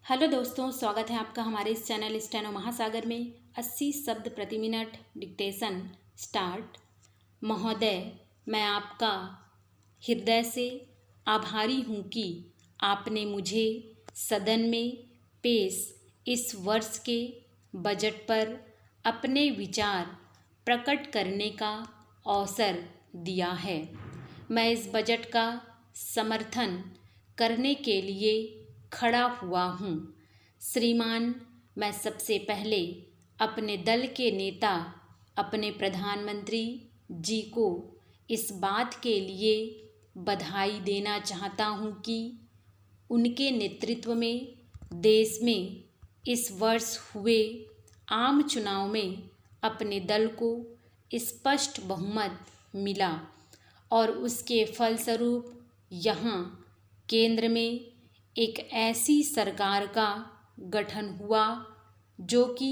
Hello दोस्तों, स्वागत है आपका हमारे इस चैनल स्टेनो महासागर में। 80 शब्द प्रति मिनट डिक्टेशन स्टार्ट। महोदय, मैं आपका हृदय से आभारी हूँ कि आपने मुझे सदन में पेश इस वर्ष के बजट पर अपने विचार प्रकट करने का अवसर दिया है। मैं इस बजट का समर्थन करने के लिए खड़ा हुआ हूँ। श्रीमान, मैं सबसे पहले अपने दल के नेता अपने प्रधानमंत्री जी को इस बात के लिए बधाई देना चाहता हूँ कि उनके नेतृत्व में देश में इस वर्ष हुए आम चुनाव में अपने दल को स्पष्ट बहुमत मिला और उसके फलस्वरूप यहाँ केंद्र में एक ऐसी सरकार का गठन हुआ जो कि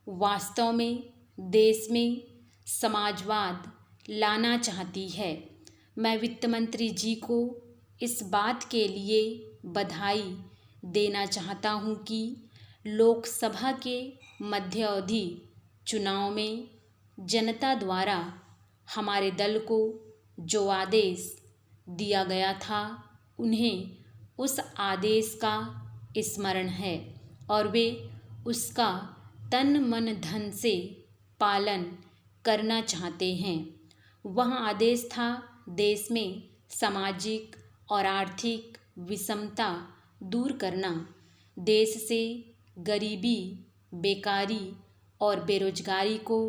वास्तव में देश में समाजवाद लाना चाहती है। मैं वित्त मंत्री जी को इस बात के लिए बधाई देना चाहता हूँ कि लोकसभा के मध्यावधि चुनाव में जनता द्वारा हमारे दल को जो आदेश दिया गया था, उन्हें उस आदेश का स्मरण है और वे उसका तन मन धन से पालन करना चाहते हैं। वह आदेश था देश में सामाजिक और आर्थिक विषमता दूर करना, देश से गरीबी, बेकारी और बेरोजगारी को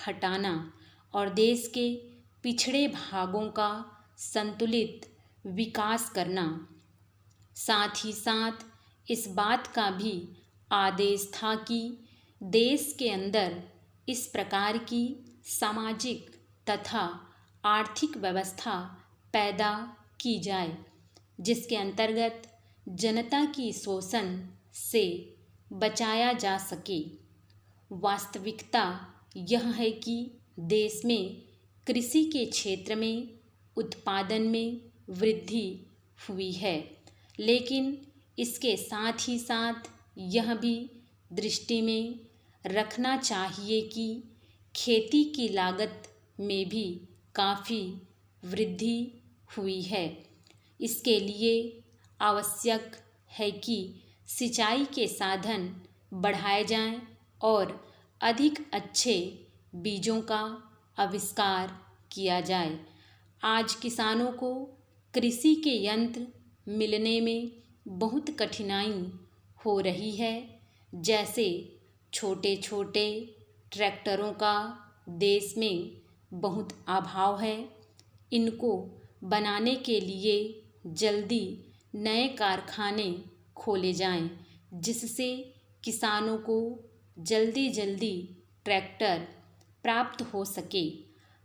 हटाना और देश के पिछड़े भागों का संतुलित विकास करना। साथ ही साथ इस बात का भी आदेश था कि देश के अंदर इस प्रकार की सामाजिक तथा आर्थिक व्यवस्था पैदा की जाए जिसके अंतर्गत जनता की शोषण से बचाया जा सके। वास्तविकता यह है कि देश में कृषि के क्षेत्र में उत्पादन में वृद्धि हुई है, लेकिन इसके साथ ही साथ यह भी दृष्टि में रखना चाहिए कि खेती की लागत में भी काफ़ी वृद्धि हुई है। इसके लिए आवश्यक है कि सिंचाई के साधन बढ़ाए जाएं और अधिक अच्छे बीजों का आविष्कार किया जाए। आज किसानों को कृषि के यंत्र मिलने में बहुत कठिनाई हो रही है, जैसे छोटे छोटे ट्रैक्टरों का देश में बहुत अभाव है। इनको बनाने के लिए जल्दी नए कारखाने खोले जाएं, जिससे किसानों को जल्दी जल्दी ट्रैक्टर प्राप्त हो सके।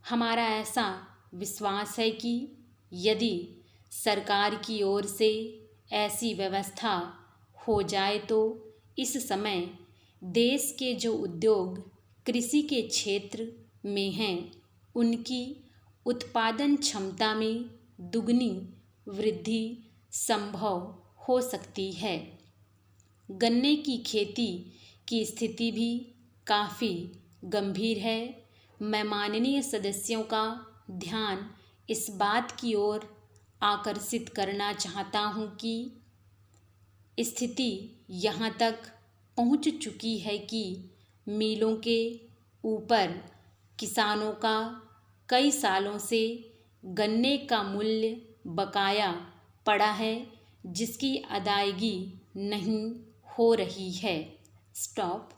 हमारा ऐसा विश्वास है कि यदि सरकार की ओर से ऐसी व्यवस्था हो जाए तो इस समय देश के जो उद्योग कृषि के क्षेत्र में हैं, उनकी उत्पादन क्षमता में दुगनी वृद्धि संभव हो सकती है। गन्ने की खेती की स्थिति भी काफ़ी गंभीर है। मैं माननीय सदस्यों का ध्यान इस बात की ओर आकर्षित करना चाहता हूँ कि स्थिति यहाँ तक पहुँच चुकी है कि मिलों के ऊपर किसानों का कई सालों से गन्ने का मूल्य बकाया पड़ा है, जिसकी अदायगी नहीं हो रही है। स्टॉप।